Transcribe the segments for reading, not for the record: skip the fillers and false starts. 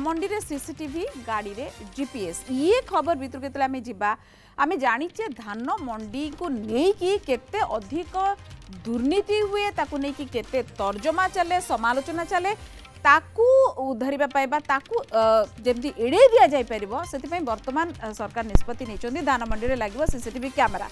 मंडी रे सीसीटीवी गाड़ी रे जीपीएस ये खबर भितर के आम जा आम जाचे धान मंडी को लेकिन केते अधिक दुर्नीति हुए ताकू लेकिन केते तर्जमा चले समालोचना चले ताकू उधरिबा पाइबा ताकू जेमती एड़े दिया जाय परिबो सेति वर्तमान सरकार निष्पत्ति नहीं धान मंडी रे लागिबो सीसीटीवी कैमरा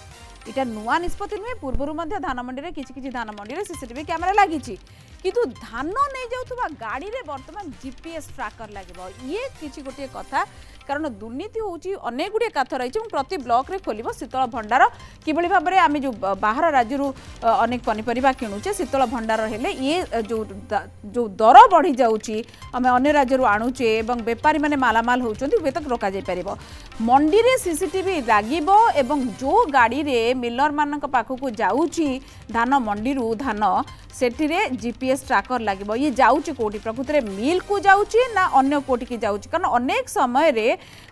इटा नुआ निष्पत्ति नुहे पूर्वर धान मंडी रे किछि किछि धान मंडी रे सीसीटीवी कैमरा लागिछि किंतु धान नहीं जाउथबा गाड़ी रे वर्तमान जीपीएस ट्रैकर लागिबो ये किछि गोटे कथा कारण दुर्नीति होउची अनेक गुडे कथा रही प्रति ब्लॉक रे खोलिबो शीतल भंडार किबळी भाबरे आमे जो बाहर राज्य रु अनेक पनीपरिबा किणुचे शीतल भंडार हेले ये जो दर बढ़ी जाउची आमे अन्य राज्य रु आणुचे एवं व्यापारी माने मालामाल होउचंती वे तक रोका जाय परिबो मंडी रे सीसीटीवी लागिबो एवं जो गाड़ी रे मिलर मानक पाखकु जाउची धान मंडी रु धान सेठी रे जीपीएस ट्रैकर लागिबो ये जाउची कोठी प्रकृति रे मिल को जाउची ना अन्य कोठी की जाउची कारण अनेक समय रे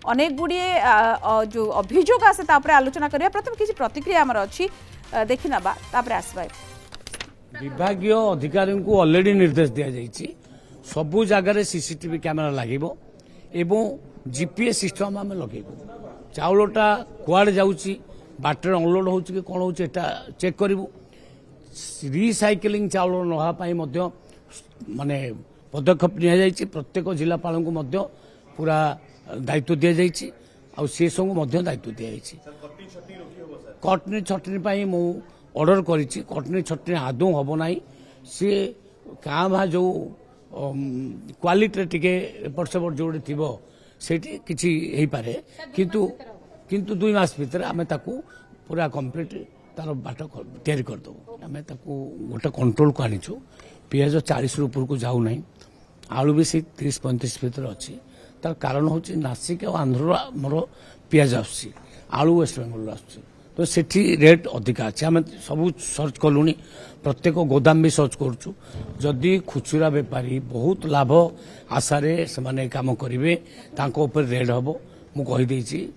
अनेक गुडी जो अभियोग आसे तापरे आलोचना करिया प्रथम किछि प्रतिक्रिया हमर अछि देखि नबा तापरे आसबा विभागीय अधिकारी को ऑलरेडी निर्देश दिया जाइछि सबु जगह रे सीसीटीवी कैमरा लागिबो एवं जीपीएस सिस्टम हम लगेबो चाउलटा कुआड जाउछि बाटर अनलोड होउछि कि कोन होउछि एटा चेक करिवो रिसाइक्लिंग चाउल नहा पाई मध्य माने पदक्षेप निया जाइछि प्रत्येक जिलापाल को मध्य पूरा दायित्व दिया जाइछि आ से सब मध्य दायित्व दिया जाइछि कटनी छटनी पाई मु ऑर्डर करिछि कटनी छटनी आदौ हबो नाही से का भा जो क्वालिटी टिके एपट सेपट जोड़े थिबो सेठी किछि हेई पारे किंतु 2 मास भीतर आमे ताकू पूरा कंप्लीट तार बाट तैयारी करदे आम गोटे कंट्रोल को आनीचु पिज 40 ऊपर को जाऊ ना आलू भी से 30-35 भर अच्छी तार कारण हूँ नासिक और आंध्र मोर पिज आलू वेस्ट बेंगल आस तो सेठी रेट अधिका अच्छे आम सब सर्च कलु प्रत्येक गोदाम भी सर्च करुचु जदि खुचुरा बेपारी बहुत लाभ आशारे से काम करेंगे रेट हम मुझे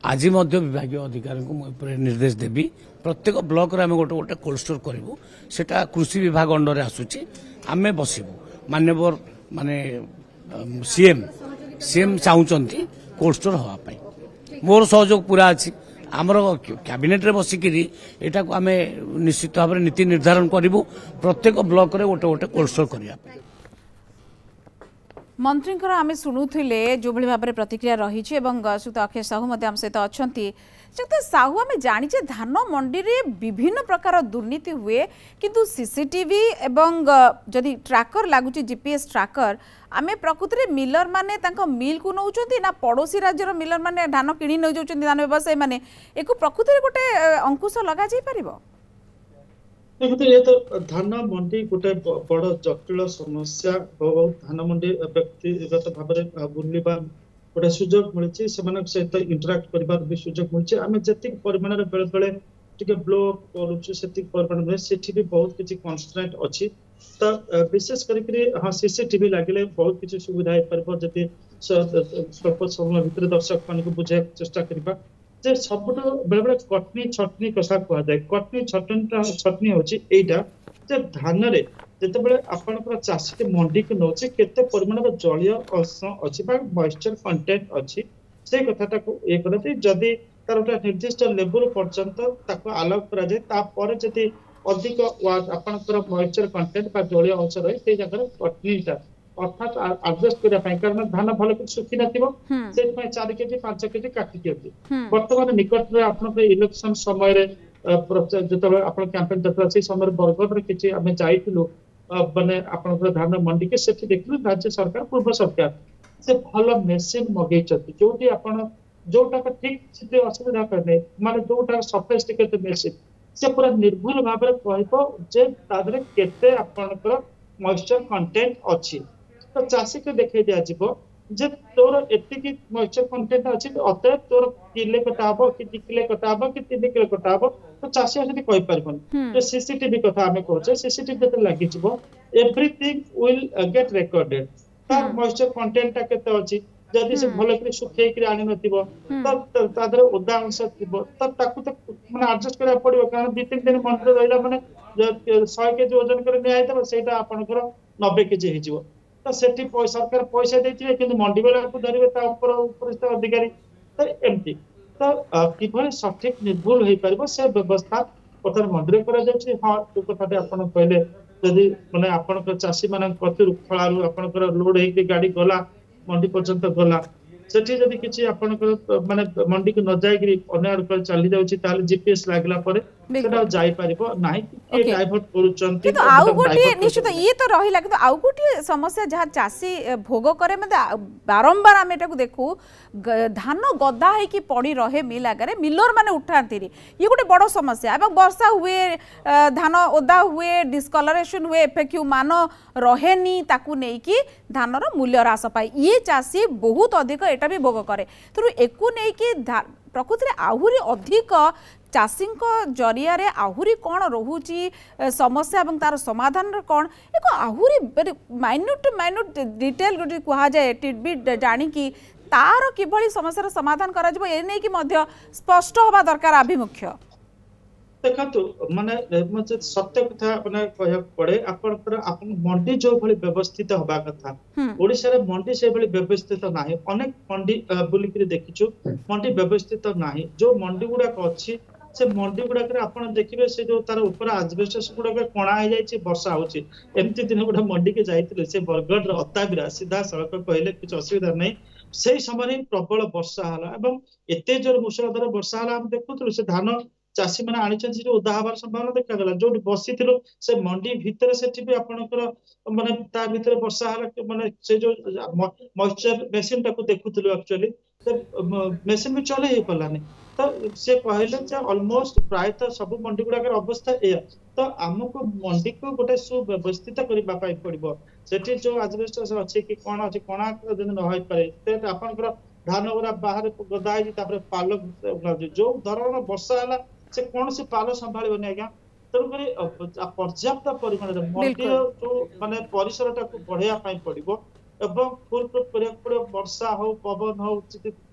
आज विभाग अधिकारी को मुझे निर्देश देवी प्रत्येक ब्लॉक रे आम गोटे गोटे कोल्ड स्टोर करूँ सेटा कृषि विभाग अंडर आसूची आम बसबू मान्यवर माने सीएम चाहूँगी कोल्ड स्टोर हाँपाई मोर सहयोग पूरा अच्छी आमर कैबिनेट रे बसिकी एटा को आम निश्चित भाव में नीति निर्धारण करूँ प्रत्येक ब्लॉक रे गोटे गोटे कोल्ड स्टोर करने मंत्री आम शुणुले जो भाव में प्रतिक्रिया रही श्रीयुक्त अक्षय साहू आम सहित अच्छा श्रीयुक्त साहू आम जाचे धान मंडी रे विभिन्न प्रकार दुर्नीति हुए किंतु सीसीटीवी एवं जदि ट्रैकर लगुच जीपीएस ट्रैकर आम प्रकृति में मिलर माने मिल को नौ ना पड़ोसी राज्यर मिलर माने धान किणी नौ धान व्यवसायी माने एक प्रकृति में गोटे अंकुश लगा जाई परिबो देखते ये तो धान मंडी गोटे बड़ जटिल समस्या धान मंडी व्यक्तिगत भाव में बुलवा गोटे सुजोग मिली सहित इंटराक्ट कर भी सुजोग मिली आम जी परिमाण बेले बेले टे ब्लॉक करुचु से परिमाण नुहे से बहुत किसी कन्स्ट्रेंट अच्छी तो विशेष करके हाँ सीसीटीवी लगे बहुत किसी सुविधा हो पार जब स्वल्प समय भितर दर्शक मान को बुझे चेष्टा करवा जे सबुठ बेले बेले कटनी छटनी कथा कहुए कटनी छटनी हूँ जे धान रे जिते आपंकर चाषी मंडी को नौचे केते परिमाण जलीय अंश अच्छी मॉइस्चर कंटेंट अच्छी से कथा ये करते जदि तार गोटे निर्दिष्ट लेवल पर्यंत आलाउ कर जदि अधिक आपंकर मॉइस्चर कंटेंट जलीय अंश रही से जगह कटनीटा अर्थात आडजस्ट करने कारण धान भल सुखी न 4 केजी 5 केजी काटि दिखती बर्तमान निकट में आप इलेक्शन समय जो आप कैंपेन चलता से समय बरगढ़ किसी आम जाइलु माने आप धान मंडी के से देखिलु राज्य सरकार पूर्व सरकार से भल मेसीन मगई जो जोटा ठीक से असुविधा करने माने जोटा सफेस्ट टिकेट मेसीन से पूरा निर्भुल भाव में कहते केते आपनकर मॉइस्चर कंटेंट अच्छी तो चाषी को देखे दिज्व जे तोर एति मॉइस्चर कंटेंट अच्छी अतएव तोर किले कटा हम कि 2 किले कटा हम कि 3 किलो कटा हम तो चाषी अच्छे कही पारन तो सीसीटीवी कथा आम कहे सीसीटीवी जो लगी एवरीथिंग विल गेट रिकॉर्डेड तार मॉइस्चर कंटेंट केते अच्छी जदि से भल कर सुखे आनी नथिबो तो ओदा अंश थो तो माने एडजस्ट करा पड़ो कारण 2-3 दिन मंडी रहा माने 100 केजी वजन कर निया से 90 केजी हो तो सेठी सरकार पैसा देथिबे किंतु मंडी वाला को धरिबे ता ऊपर उपरिस्थ अधिकारी तो एमती तो किभଳି सठिक निर्भुल होई परिबो से व्यवस्था पथर मंडी करा जाउछि। हां तो कथाटे आपण कहले यदि माने आपण चाषी मान कतुर फळारू आपण लोड हेकि गाड़ी गला मंडी पर्यंत गला सेठी जदि किछि आपण माने मंडी को न जाय कि अन्य आड़ चली जाउछि ताले जीपीएस लागला परे सेटा जाई परिबो नाही कि डाइवर्ट करूचंती किंतु आउ गोटी निश्चित ये तो रहिला किंतु आउ गोटी समस्या जहाँ चाषी भोग करे मतलब बारंबार आम एटा देखू धान गदा है पड़ी रहे मिल आगे मिलर माने उठाती ये गोटे बड़ समस्या एवं वर्षा हुए धान ओदा हुए डिस्कलरेशन हुए एफएक्यू मान रहेनी ताकू नेकी धानर मूल्य ह्रास पाए ये चाषी बहुत अधिक एटा भी भोग करे तेणु एकू नेकी प्रकृति में आहुरी अधिक चाषी जरिया रे आहुरी कौन रोची समस्या और तार समाधान कौन एक आहुरी माइन्यूट डिटेल गोटे कह जाए टिडबिट जानिकी तार किभली समस्या समाधान करा जिवो ए नै कि मध्य स्पष्ट होबा दरकार आभिमुख्य देखो माने सत्य कथा माने कह पड़े आपन मंडी जो भली व्यवस्थित होबा कथा ओडिसा रे मंडी से भली व्यवस्थित नाही अनेक मंडी बुलिकरी देखिछु मंडी व्यवस्थित नाही जो मंडी गुडा अछि से मंडी गुडा करे आपण देखिबे से जो तार ऊपर एस्बेस्टस गुडा के कोणा हो जाय छी वर्षा होची एमती दिन गुडा मंडी के जाइतिले से बरगढ़ रे अताबिरा सीधा सड़क कहले कुछ असुविधा नहीं से समय प्रबल वर्षा हला एवं एते जोर मुसलधार वर्षा हला हम देखुथुलु से धान चाषी मैंने आनी जो उदा हबार संभावना देखा जो बसी से मंडी भितर से भी आपंकर माने ता भितर वर्षा हला माने से जो मॉइस्चर मेसिन टाको देखुथुलु एक्चुअली मेसिन भी चले ही पलानी तो से कहले ऑलमोस्ट प्रायतः सब मंडी गुडा अवस्था ए तो आमको मंडी को गोटे सुव्यवस्थित करबा पाई पड़िबो सेठी जो एस्बेस्टस अछि कि कोन अछि कोना जदि न होय पारे ते आपनकर धान गुरा बाहर गदा है तापर पाल जो धरण वर्षा हला से कौन से पाल संभाळबनी आज्ञा तेणुक पर्याप्त परिमाण मंडी जो माने परिसर टाको बढ़िया पाई पड़िबो एवं फुल प्रूफ करिया पड़िबो वर्षा हो पवन हो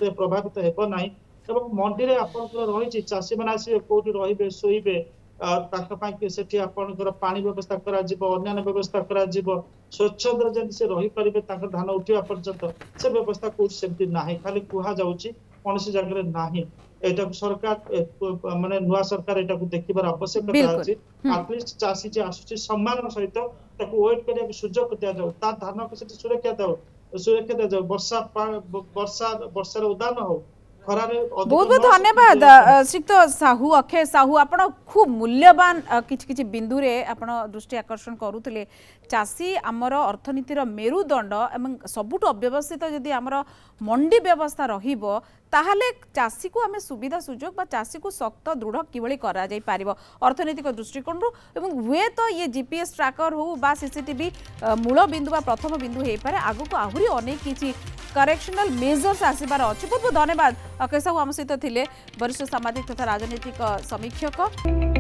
प्रभावित हेबो नाही एवं मंडी रे आपनकर रहिछि चाषी माने आसी कोठी रहिबे सोइबे ताक पाई सेठी आपनकर पानी व्यवस्था करा जिवो अन्य व्यवस्था करा जिवो स्वच्छंद जन से रही परिबे ताक धान उठिया पर्यंत से व्यवस्था को सेमती नाही खाली कुहा जाउछि कोनसी जगह नाही एटा सरकार माने नुआ सरकार एटा को देखिबार आवश्यकता अछि एटलीस्ट चाषी जे आसुछि सम्मान सहित ताको वेट करिया सुजोग दिया जाउ ता धान को सेठी सुरक्षा दिया जाउ वर्षा उदान हो बहुत बहुत धन्यवाद श्रीयुक्त साहू अक्षय साहू आपण खूब मूल्यवान किछि बिंदु रे आपण दृष्टि आकर्षण करूथिले चाषी आमर अर्थनीतिर मेरुदंड एवं सबुठ अव्यवस्थित जदि आमर मंडी व्यवस्था रहिबो ताहले चाषी को आमे सुविधा सुजोग बा चाषी को शक्त दृढ़ किभली करा जाई पारिबो अर्थनैतिक दृष्टिकोण रु एवं हुए तो ये जीपीएस ट्रैकर हो बा सीसीटीवी मूल बिंदु बा प्रथम बिंदु हे पारे आगु को आहुरी अनेक किछि करेक्शनल मेजर्स आसीबार अछि। बहुत बहुत धन्यवाद अकेश साहू आम सहित थिले वरिष्ठ सामाजिक तथा राजनीतिक समीक्षक।